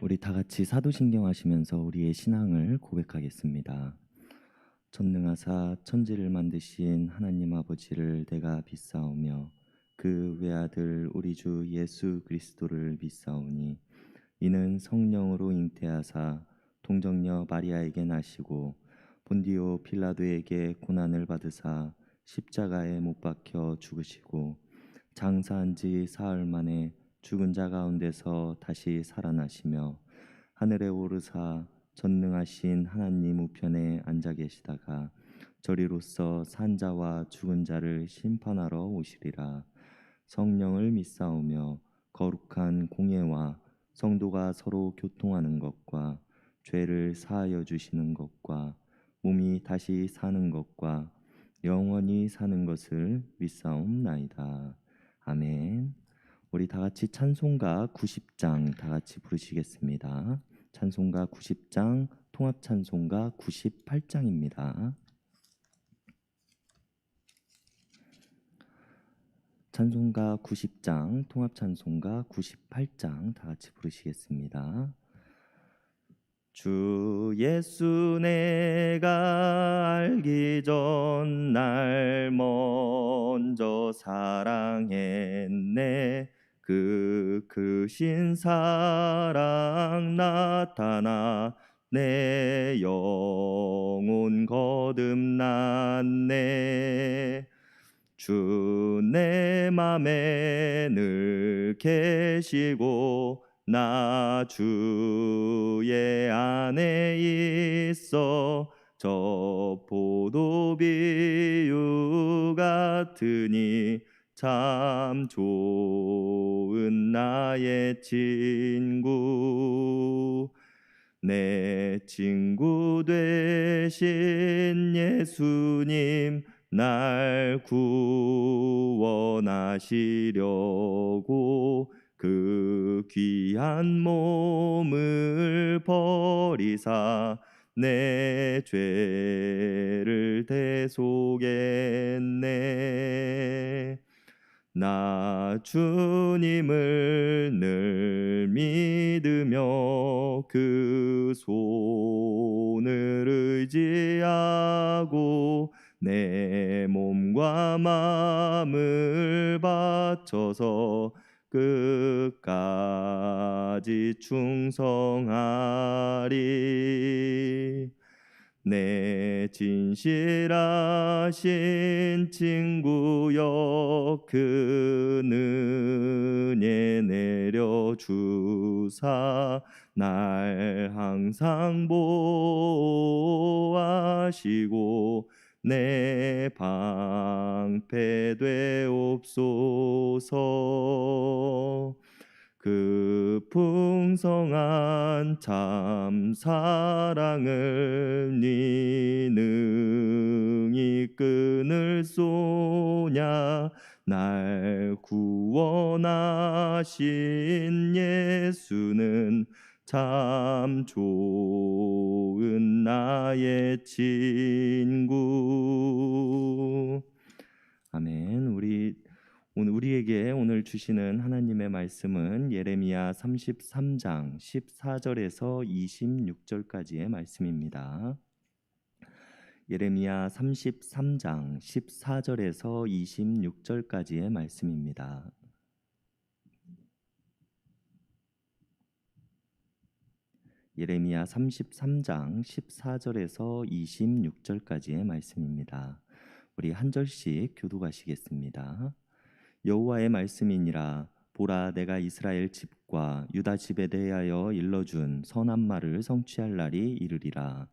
우리 다 같이 사도신경 하시면서 우리의 신앙을 고백하겠습니다. 전능하사 천지를 만드신 하나님 아버지를 내가 믿사오며 그 외아들 우리 주 예수 그리스도를 믿사오니 이는 성령으로 잉태하사 동정녀 마리아에게 나시고 본디오 빌라도에게 고난을 받으사 십자가에 못 박혀 죽으시고 장사한 지 사흘 만에 죽은 자 가운데서 다시 살아나시며 하늘에 오르사 전능하신 하나님 우편에 앉아 계시다가 저리로서 산 자와 죽은 자를 심판하러 오시리라. 성령을 믿사오며 거룩한 공예와 성도가 서로 교통하는 것과 죄를 사하여 주시는 것과 몸이 다시 사는 것과 영원히 사는 것을 믿사옵나이다. 아멘. 우리 다 같이 찬송가 90장 다 같이 부르시겠습니다. 찬송가 90장, 통합 찬송가 98장입니다. 찬송가 90장, 통합 찬송가 98장 다 같이 부르시겠습니다. 주 예수 내가 알기 전 날 먼저 사랑했네. 그 크신 사랑 나타나 내 영혼 거듭났네. 주 내 맘에 늘 계시고 나 주의 안에 있어 저 포도 비유 같으니 참 좋은 나의 친구. 내 친구 되신 예수님 날 구원하시려고 그 귀한 몸을 버리사 내 죄를 대속했네. 나 주님을 늘 믿으며 그 손을 의지하고 내 몸과 마음을 바쳐서 끝까지 충성하리. 내 진실하신 친구여 그 은혜 내려주사 날 항상 보호하시고 내 방패 되옵소서. 그 풍성한 참 사랑을 니 능히 끊을 소냐. 날 구원하신 예수는 참 좋은 나의 친구. 아멘. 우리에게 오늘 주시는 하나님의 말씀은 예레미야 33장 14절에서 26절까지의 말씀입니다. 예레미야 33장 14절에서 26절까지의 말씀입니다. 예레미야 33장 14절에서 26절까지의 말씀입니다. 우리 한 절씩 교독하시겠습니다. 여호와의 말씀이니라. 보라, 내가 이스라엘 집과 유다 집에 대하여 일러준 선한 말을 성취할 날이 이르리라.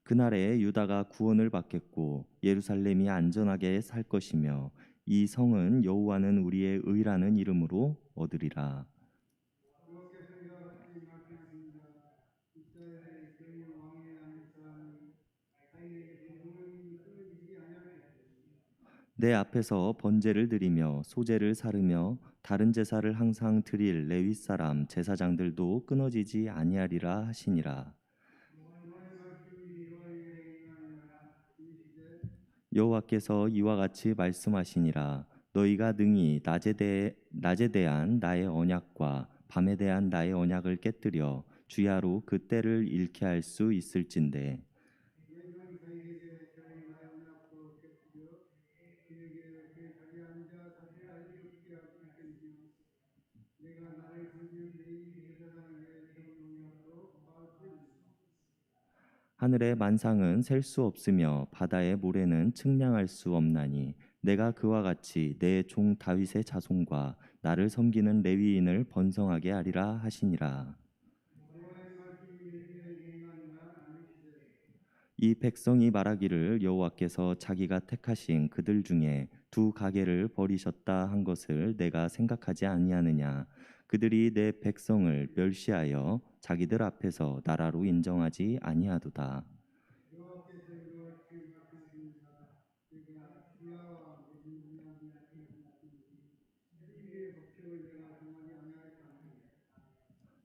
그날에 유다가 구원을 받겠고 예루살렘이 안전하게 살 것이며 이 성은 여호와는 우리의 의라는 이름으로 얻으리라. 내 앞에서 번제를 드리며 소제를 사르며 다른 제사를 항상 드릴 레위 사람 제사장들도 끊어지지 아니하리라 하시니라. 여호와께서 이와 같이 말씀하시니라. 너희가 능히 낮에 대한 나의 언약과 밤에 대한 나의 언약을 깨뜨려 주야로 그 때를 잃게 할 수 있을진데. 하늘의 만상은 셀 수 없으며 바다의 모래는 측량할 수 없나니 내가 그와 같이 내 종 다윗의 자손과 나를 섬기는 레위인을 번성하게 하리라 하시니라. 이 백성이 말하기를 여호와께서 자기가 택하신 그들 중에 두 가게를 버리셨다 한 것을 내가 생각하지 아니하느냐. 그들이 내 백성을 멸시하여 자기들 앞에서 나라로 인정하지 아니하도다.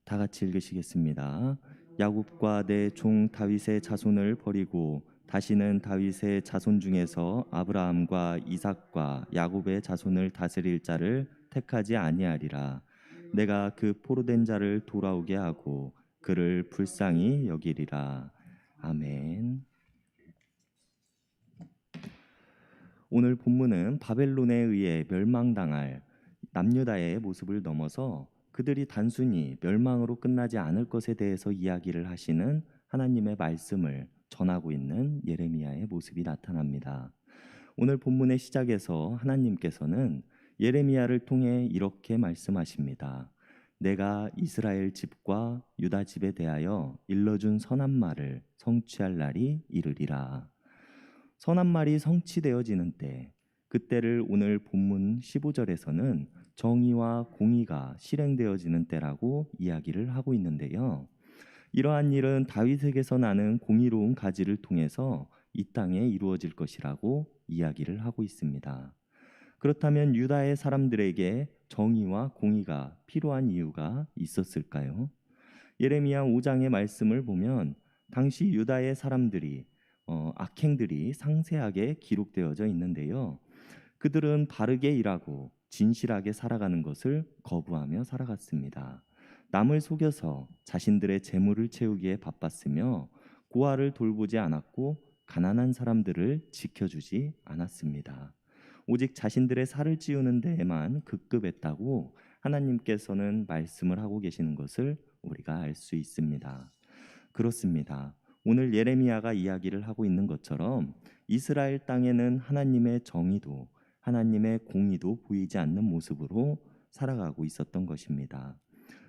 다 같이 읽으시겠습니다. 야곱과 내 종 다윗의 자손을 버리고 다시는 다윗의 자손 중에서 아브라함과 이삭과 야곱의 자손을 다스릴 자를 택하지 아니하리라. 내가 그 포로된 자를 돌아오게 하고 그를 불쌍히 여기리라. 아멘. 오늘 본문은 바벨론에 의해 멸망당할 남유다의 모습을 넘어서 그들이 단순히 멸망으로 끝나지 않을 것에 대해서 이야기를 하시는 하나님의 말씀을 전하고 있는 예레미야의 모습이 나타납니다. 오늘 본문의 시작에서 하나님께서는 예레미야를 통해 이렇게 말씀하십니다. 내가 이스라엘 집과 유다 집에 대하여 일러준 선한 말을 성취할 날이 이르리라. 선한 말이 성취되어지는 때, 그때를 오늘 본문 15절에서는 정의와 공의가 실행되어지는 때라고 이야기를 하고 있는데요. 이러한 일은 다윗에게서 나는 공의로운 가지를 통해서 이 땅에 이루어질 것이라고 이야기를 하고 있습니다. 그렇다면 유다의 사람들에게 정의와 공의가 필요한 이유가 있었을까요? 예레미야 5장의 말씀을 보면 당시 유다의 사람들이 악행들이 상세하게 기록되어져 있는데요. 그들은 바르게 일하고 진실하게 살아가는 것을 거부하며 살아갔습니다. 남을 속여서 자신들의 재물을 채우기에 바빴으며 고아를 돌보지 않았고 가난한 사람들을 지켜주지 않았습니다. 오직 자신들의 살을 찌우는 데에만 급급했다고 하나님께서는 말씀을 하고 계시는 것을 우리가 알 수 있습니다. 그렇습니다. 오늘 예레미야가 이야기를 하고 있는 것처럼 이스라엘 땅에는 하나님의 정의도 하나님의 공의도 보이지 않는 모습으로 살아가고 있었던 것입니다.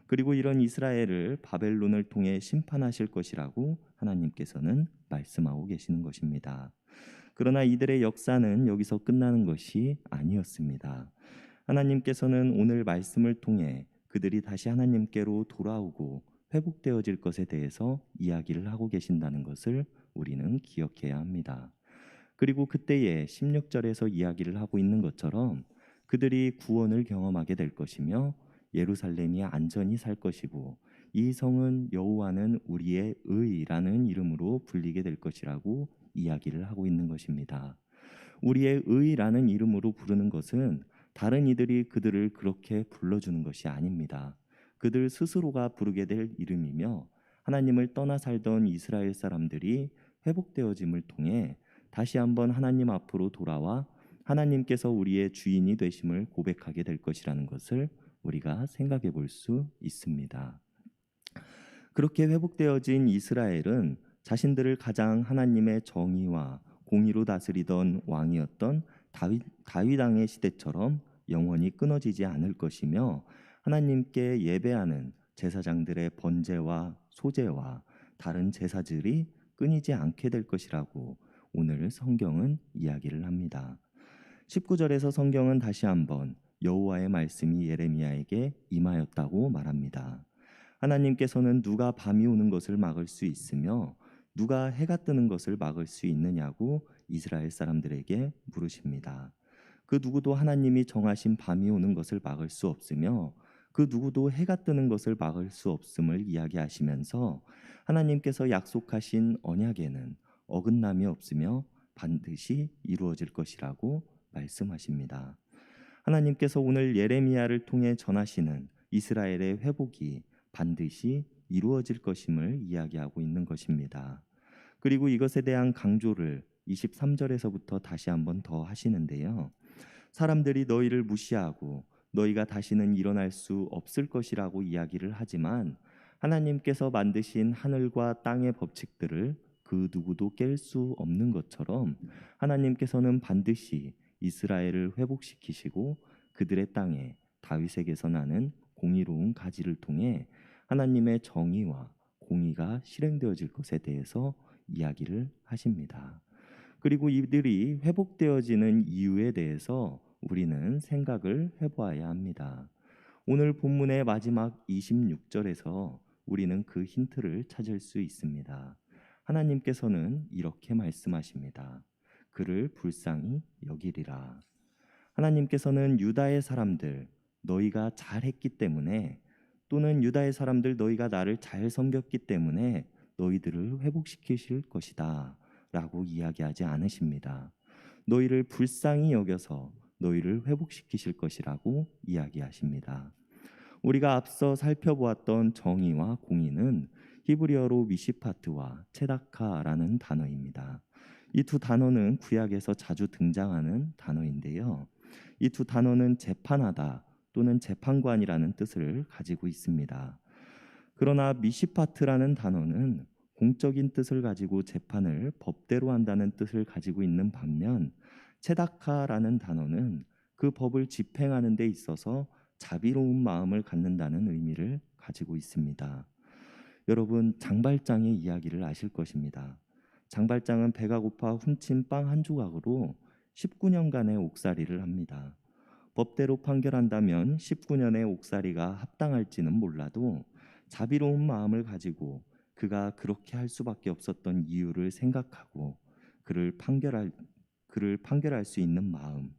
그리고 이런 이스라엘을 바벨론을 통해 심판하실 것이라고 하나님께서는 말씀하고 계시는 것입니다. 그러나 이들의 역사는 여기서 끝나는 것이 아니었습니다. 하나님께서는 오늘 말씀을 통해 그들이 다시 하나님께로 돌아오고 회복되어질 것에 대해서 이야기를 하고 계신다는 것을 우리는 기억해야 합니다. 그리고 그때에 16절에서 이야기를 하고 있는 것처럼 그들이 구원을 경험하게 될 것이며 예루살렘이 안전히 살 것이고 이 성은 여호와는 우리의 의라는 이름으로 불리게 될 것이라고 이야기를 하고 있는 것입니다. 우리의 의라는 이름으로 부르는 것은 다른 이들이 그들을 그렇게 불러주는 것이 아닙니다. 그들 스스로가 부르게 될 이름이며 하나님을 떠나 살던 이스라엘 사람들이 회복되어짐을 통해 다시 한번 하나님 앞으로 돌아와 하나님께서 우리의 주인이 되심을 고백하게 될 것이라는 것을 우리가 생각해 볼 수 있습니다. 그렇게 회복되어진 이스라엘은 자신들을 가장 하나님의 정의와 공의로 다스리던 왕이었던 다윗 왕의 시대처럼 영원히 끊어지지 않을 것이며 하나님께 예배하는 제사장들의 번제와 소제와 다른 제사들이 끊이지 않게 될 것이라고 오늘 성경은 이야기를 합니다. 19절에서 성경은 다시 한번 여호와의 말씀이 예레미야에게 임하였다고 말합니다. 하나님께서는 누가 밤이 오는 것을 막을 수 있으며 누가 해가 뜨는 것을 막을 수 있느냐고 이스라엘 사람들에게 물으십니다. 그 누구도 하나님이 정하신 밤이 오는 것을 막을 수 없으며 그 누구도 해가 뜨는 것을 막을 수 없음을 이야기하시면서 하나님께서 약속하신 언약에는 어긋남이 없으며 반드시 이루어질 것이라고 말씀하십니다. 하나님께서 오늘 예레미야를 통해 전하시는 이스라엘의 회복이 반드시 이루어질 것임을 이야기하고 있는 것입니다. 그리고 이것에 대한 강조를 23절에서부터 다시 한번 더 하시는데요. 사람들이 너희를 무시하고 너희가 다시는 일어날 수 없을 것이라고 이야기를 하지만 하나님께서 만드신 하늘과 땅의 법칙들을 그 누구도 깰 수 없는 것처럼 하나님께서는 반드시 이스라엘을 회복시키시고 그들의 땅에 다윗에게서 나는 공의로운 가지를 통해 하나님의 정의와 공의가 실행되어질 것에 대해서 이야기를 하십니다. 그리고 이들이 회복되어지는 이유에 대해서 우리는 생각을 해보아야 합니다. 오늘 본문의 마지막 26절에서 우리는 그 힌트를 찾을 수 있습니다. 하나님께서는 이렇게 말씀하십니다. 그를 불쌍히 여기리라. 하나님께서는 유다의 사람들, 너희가 잘했기 때문에 또는 유다의 사람들 너희가 나를 잘 섬겼기 때문에 너희들을 회복시키실 것이다 라고 이야기하지 않으십니다. 너희를 불쌍히 여겨서 너희를 회복시키실 것이라고 이야기하십니다. 우리가 앞서 살펴보았던 정의와 공의는 히브리어로 미시파트와 체다카라는 단어입니다. 이 두 단어는 구약에서 자주 등장하는 단어인데요. 이 두 단어는 재판하다 또는 재판관이라는 뜻을 가지고 있습니다. 그러나 미시파트라는 단어는 공적인 뜻을 가지고 재판을 법대로 한다는 뜻을 가지고 있는 반면 체다카라는 단어는 그 법을 집행하는 데 있어서 자비로운 마음을 갖는다는 의미를 가지고 있습니다. 여러분, 장발장의 이야기를 아실 것입니다. 장발장은 배가 고파 훔친 빵 한 조각으로 19년간의 옥살이를 합니다. 법대로 판결한다면 19년의 옥살이가 합당할지는 몰라도 자비로운 마음을 가지고 그가 그렇게 할 수밖에 없었던 이유를 생각하고 그를 판결할 수 있는 마음,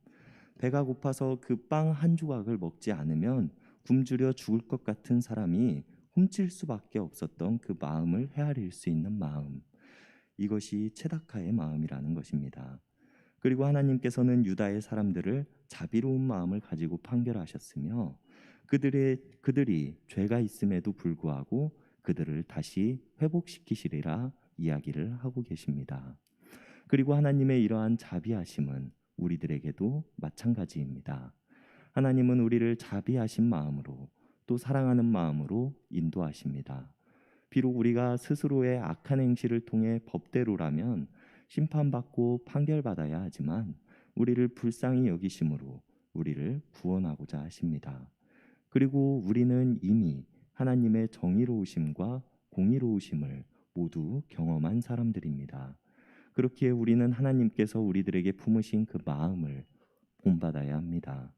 배가 고파서 그 빵 한 조각을 먹지 않으면 굶주려 죽을 것 같은 사람이 훔칠 수밖에 없었던 그 마음을 헤아릴 수 있는 마음, 이것이 체다카의 마음이라는 것입니다. 그리고 하나님께서는 유다의 사람들을 자비로운 마음을 가지고 판결하셨으며 그들이 죄가 있음에도 불구하고 그들을 다시 회복시키시리라 이야기를 하고 계십니다. 그리고 하나님의 이러한 자비하심은 우리들에게도 마찬가지입니다. 하나님은 우리를 자비하신 마음으로 또 사랑하는 마음으로 인도하십니다. 비록 우리가 스스로의 악한 행실을 통해 법대로라면 심판받고 판결받아야 하지만 우리를 불쌍히 여기심으로 우리를 구원하고자 하십니다. 그리고 우리는 이미 하나님의 정의로우심과 공의로우심을 모두 경험한 사람들입니다. 그렇기에 우리는 하나님께서 우리들에게 품으신 그 마음을 본받아야 합니다.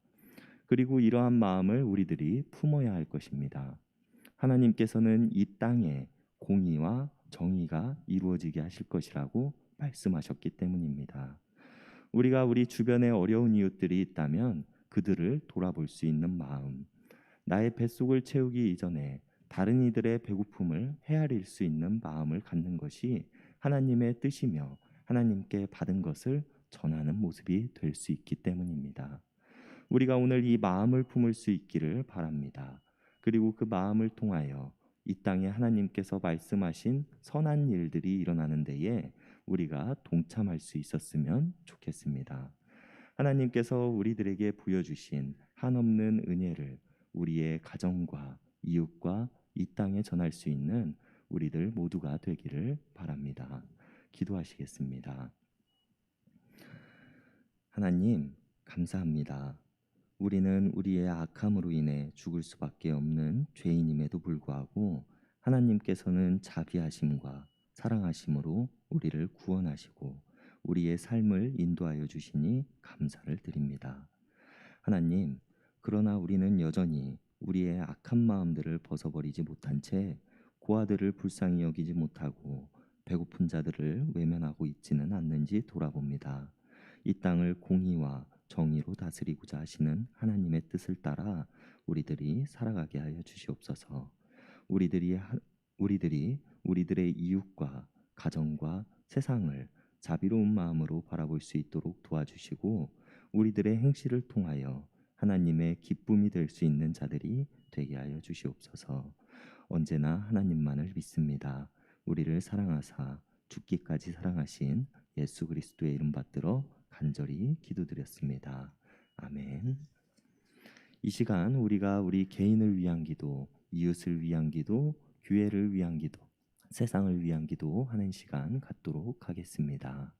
그리고 이러한 마음을 우리들이 품어야 할 것입니다. 하나님께서는 이 땅에 공의와 정의가 이루어지게 하실 것이라고 말씀하셨기 때문입니다. 우리가 우리 주변에 어려운 이웃들이 있다면 그들을 돌아볼 수 있는 마음, 나의 뱃속을 채우기 이전에 다른 이들의 배고픔을 헤아릴 수 있는 마음을 갖는 것이 하나님의 뜻이며 하나님께 받은 것을 전하는 모습이 될 수 있기 때문입니다. 우리가 오늘 이 마음을 품을 수 있기를 바랍니다. 그리고 그 마음을 통하여 이 땅에 하나님께서 말씀하신 선한 일들이 일어나는 데에 우리가 동참할 수 있었으면 좋겠습니다. 하나님께서 우리들에게 부여주신 한없는 은혜를 우리의 가정과 이웃과 이 땅에 전할 수 있는 우리들 모두가 되기를 바랍니다. 기도하시겠습니다. 하나님, 감사합니다. 우리는 우리의 악함으로 인해 죽을 수밖에 없는 죄인임에도 불구하고 하나님께서는 자비하심과 사랑하심으로 우리를 구원하시고 우리의 삶을 인도하여 주시니 감사를 드립니다. 하나님, 그러나 우리는 여전히 우리의 악한 마음들을 벗어버리지 못한 채 고아들을 불쌍히 여기지 못하고 배고픈 자들을 외면하고 있지는 않는지 돌아봅니다. 이 땅을 공의와 정의로 다스리고자 하시는 하나님의 뜻을 따라 우리들이 살아가게 하여 주시옵소서. 우리들이 우리들의 이웃과 가정과 세상을 자비로운 마음으로 바라볼 수 있도록 도와주시고 우리들의 행실을 통하여 하나님의 기쁨이 될 수 있는 자들이 되게 하여 주시옵소서. 언제나 하나님만을 믿습니다. 우리를 사랑하사 죽기까지 사랑하신 예수 그리스도의 이름 받들어 간절히 기도드렸습니다. 아멘. 이 시간 우리가 우리 개인을 위한 기도, 이웃을 위한 기도, 교회를 위한 기도, 세상을 위한 기도 하는 시간 갖도록 하겠습니다.